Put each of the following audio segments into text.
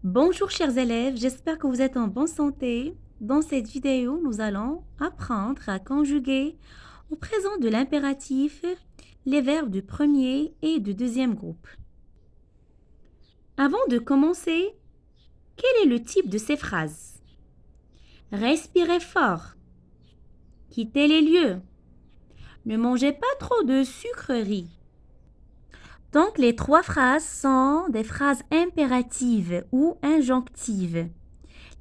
Bonjour chers élèves, j'espère que vous êtes en bonne santé. Dans cette vidéo, nous allons apprendre à conjuguer au présent de l'impératif les verbes du premier et du deuxième groupe. Avant de commencer, quel est le type de ces phrases? Respirez fort. Quittez les lieux. Ne mangez pas trop de sucreries. Donc, les trois phrases sont des phrases impératives ou injonctives.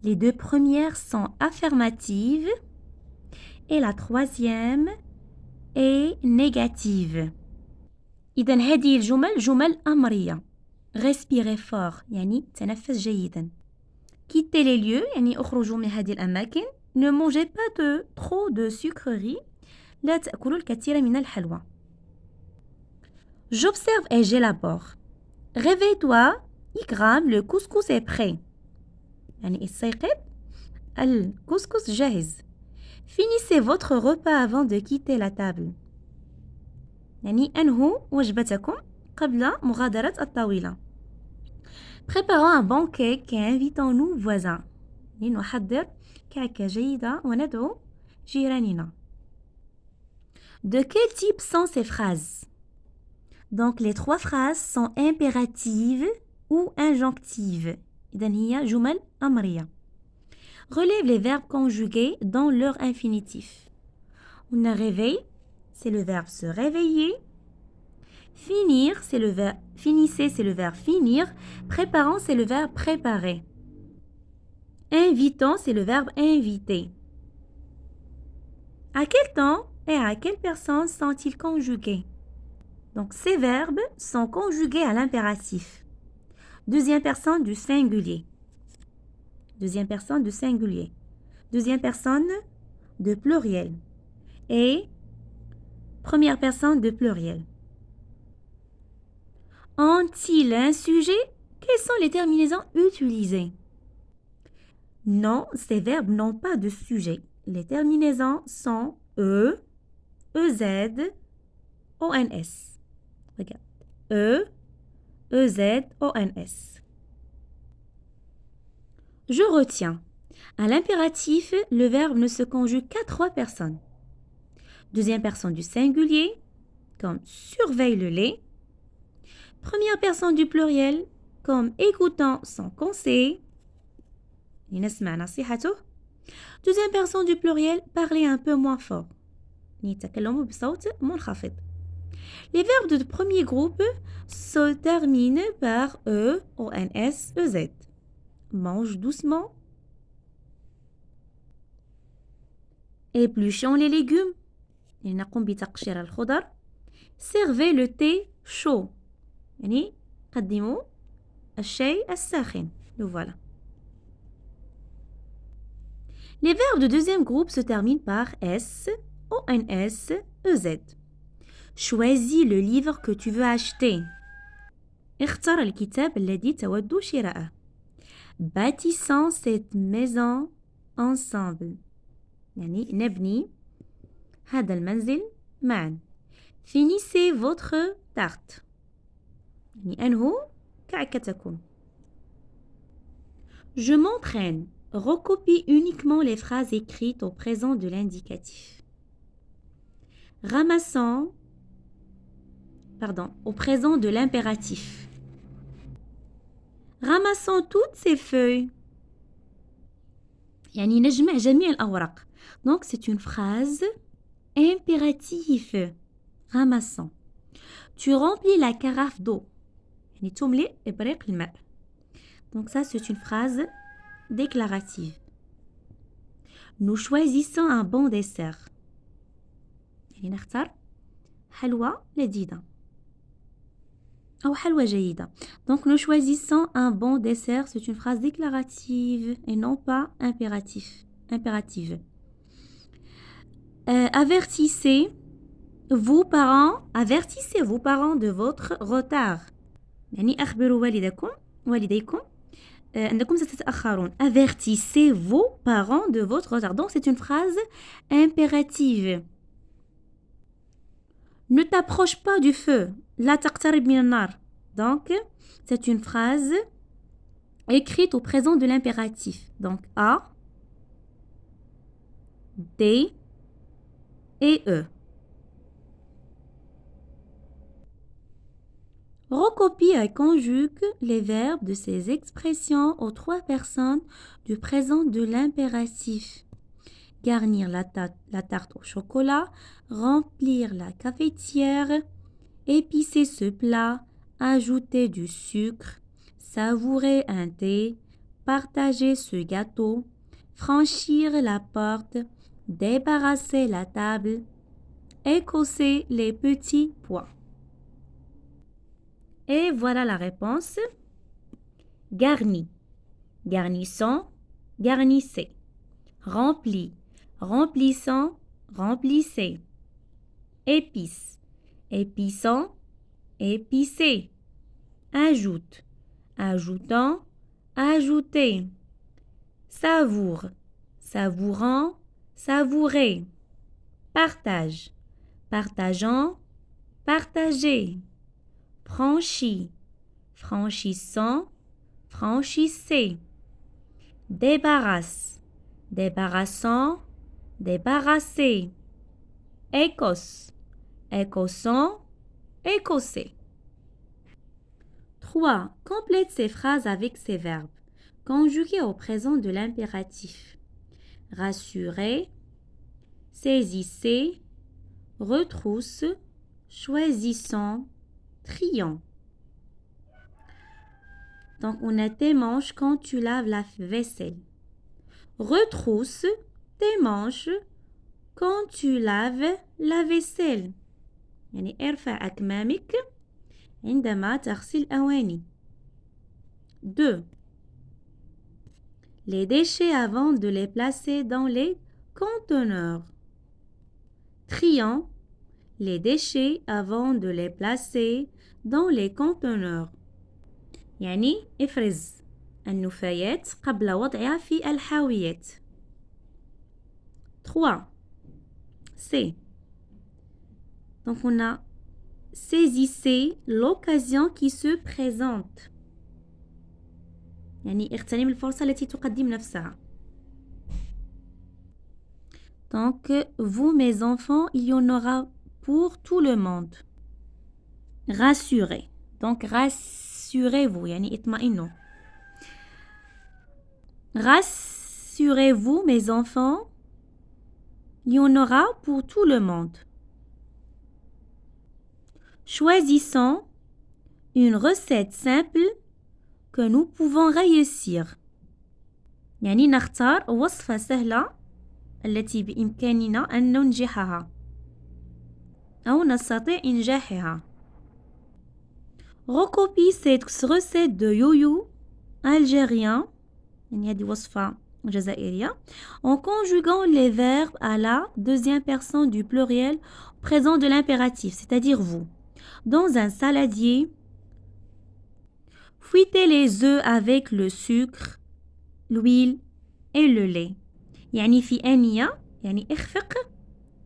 Les deux premières sont affirmatives et la troisième est négative. إذن هذه الجمل جمل أمرية. Respirez fort يعني تنفس جيدا. Quittez les lieux يعني اخرجوا من هذه الأماكن. Ne mangez pas trop de sucreries. لا تأكلوا الكثير من الحلوى. J'observe et j'élabore. Réveille-toi, Ikram, le couscous est prêt. يعني استيقظ الكسكس جاهز. Finissez votre repas avant de quitter la table. يعني أنهوا وجبتكم قبل مغادرة الطاولة. Préparons un bon cake et invitons nos voisins. يعني نحضر كعكة جيدة وندعو جيراننا. De quel type sont ces phrases? Donc les trois phrases sont impératives ou injonctives. إذن هي جمل أمرية. Relève les verbes conjugués dans leur infinitif. On a réveil, c'est le verbe se réveiller. Finir, c'est le verbe finissez, c'est le verbe finir. Préparant, c'est le verbe préparer. Invitant, c'est le verbe inviter. À quel temps et à quelle personne sont-ils conjugués? Donc ces verbes sont conjugués à l'impératif. Deuxième personne du singulier. Deuxième personne du singulier. Deuxième personne de pluriel. Et première personne de pluriel. Ont-ils un sujet? Quelles sont les terminaisons utilisées? Non, ces verbes n'ont pas de sujet. Les terminaisons sont E, EZ, ONS. Regarde. E, EZ, ONS. Je retiens. À l'impératif, le verbe ne se conjugue qu'à trois personnes. Deuxième personne du singulier, comme surveille le lait. Première personne du pluriel, comme écoutant son conseil. نسمع نصيحته. Deuxième personne du pluriel, parler un peu moins fort. يتكلموا بصوت منخفض. Les verbes de premier groupe se terminent par E, ONS, EZ. Mange doucement. Épluchons les légumes. نقوم بتقشير الخضر. Servez le thé chaud. يعني قدموا الشاي الساخن. Le voilà. Les verbes de deuxième groupe se terminent par S, ONS, EZ. Choisis le livre que tu veux acheter. اختر الكتاب الذي تود شراءه. Bâtissons cette maison ensemble. يعني نبني هذا المنزل معا. Finissez votre tarte. يعني أنهوا كعكتكم. Je m'entraîne. Recopie uniquement les phrases écrites au présent de l'indicatif. Ramassons, au présent de l'impératif. Ramassons toutes ces feuilles. يعني نجمع جميع الأوراق. Donc c'est une phrase impérative. Ramassons. Tu remplis la carafe d'eau. يعني تملئ إبريق الماء. Donc ça c'est une phrase déclarative. Nous choisissons un bon dessert. يعني نختار حلوى لذيذة أو حلوى جيدة. Donc nous choisissons un bon dessert, c'est une phrase déclarative et non pas impérative. Avertissez vos parents de votre retard. يعني أخبروا والديكم أنكم ستتأخرون. Avertissez vos parents de votre retard. Donc c'est une phrase impérative. Ne t'approche pas du feu. لا تقترب من النار. Donc c'est une phrase écrites au présent de l'impératif. Donc A, D et E. Recopie et conjugue les verbes de ces expressions aux 3 personnes du présent de l'impératif. Garnir la tarte au chocolat, remplir la cafetière, épicer ce plat, ajouter du sucre, savourer un thé, partager ce gâteau, franchir la porte, débarrasser la table, écosser les petits pois. Et voilà la réponse. Garni, garnissant, garnissez. Rempli, remplissant, remplissez. Épice, épissant, épicez. Ajoute, ajoutant, ajoutez. Savoure, savourant, savourez. Partage, partageant, partagez. Franchis, franchissant, franchissez. Débarrasse, débarrassant, débarrassez. Écosse, écossant, écossez. 3. Complète ces phrases avec ces verbes. Conjugués au présent de l'impératif. Rassurer, saisissez, retrousse, choisissant, triant. Donc, on a tes manches quand tu laves la vaisselle. Retrousse tes manches quand tu laves la vaisselle. يعني ارفع أكمامك عندما تغسل الأواني. 2. Les déchets avant de les placer dans les conteneurs. Triant les déchets avant de les placer dans les conteneurs. يعني افرز النفايات قبل وضعها في الحاويات. 3. C. Donc on a saisissez l'occasion qui se présente. يعني اغتنم الفرصة التي تقدم نفسها. Donc vous mes enfants, il y en aura pour tout le monde. Rassurez. Donc rassurez-vous يعني اطمئنوا. Rassurez-vous mes enfants, il y en aura pour tout le monde. Choisissons une recette simple que nous pouvons réussir. يعني نختار وصفة سهلة التي بإمكاننا أن ننجحها أو نستطيع إنجاحها. Recopie cette recette de yoyo algérien يعني هذه وصفة جزائرية en conjuguant les verbes à la deuxième personne du pluriel présent de l'impératif, c'est-à-dire vous. Dans un saladier, fouettez les œufs avec le sucre, l'huile et le lait. يعني في آنية يعني اخفق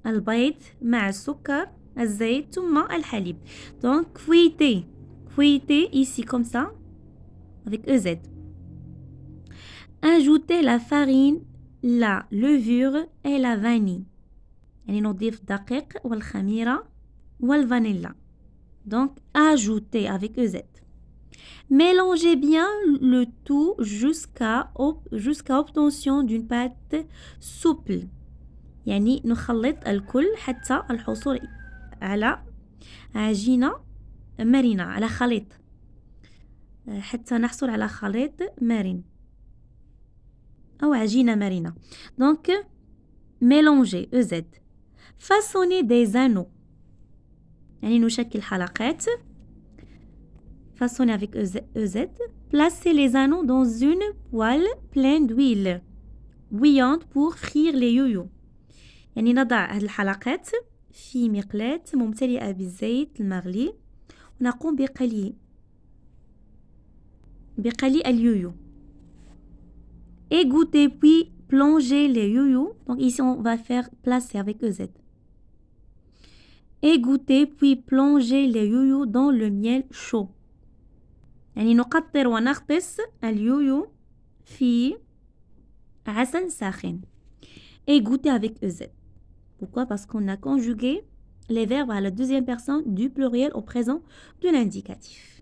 البيض مع السكر الزيت ثم الحليب. Donc fouettez. Fouettez ici comme ça avec EZ. Ajoutez la farine, la levure et la vanille. يعني نضيف الدقيق والخميرة والفانيلا. Donc ajoutez avec EZ. Mélangez bien le tout jusqu'à obtention d'une pâte souple. يعني نخلط الكل حتى الحصول على عجينة مرنة على خليط حتى نحصل على خليط مرن أو عجينة مرنة. Donc mélangez EZ. Façonnez des anneaux. يعني نشكل حلقات. Façonnez avec EZ. Placez les anneaux dans une poêle pleine d'huile bouillante pour frire les yoyos. يعني نضع هذه الحلقات في مقلاة ممتلئة بالزيت المغلي ونقوم بقلي اليويو. Égouttez puis plongez les yoyos. Donc ici on va faire placer avec EZ. Égouttez puis plongez les yoyos dans le miel chaud. يعني نقطر ونغطس اليويو في عسل ساخن. Égoutter avec EZ. Pourquoi? Parce qu'on a conjugué les verbes à la deuxième personne du pluriel au présent de l'indicatif.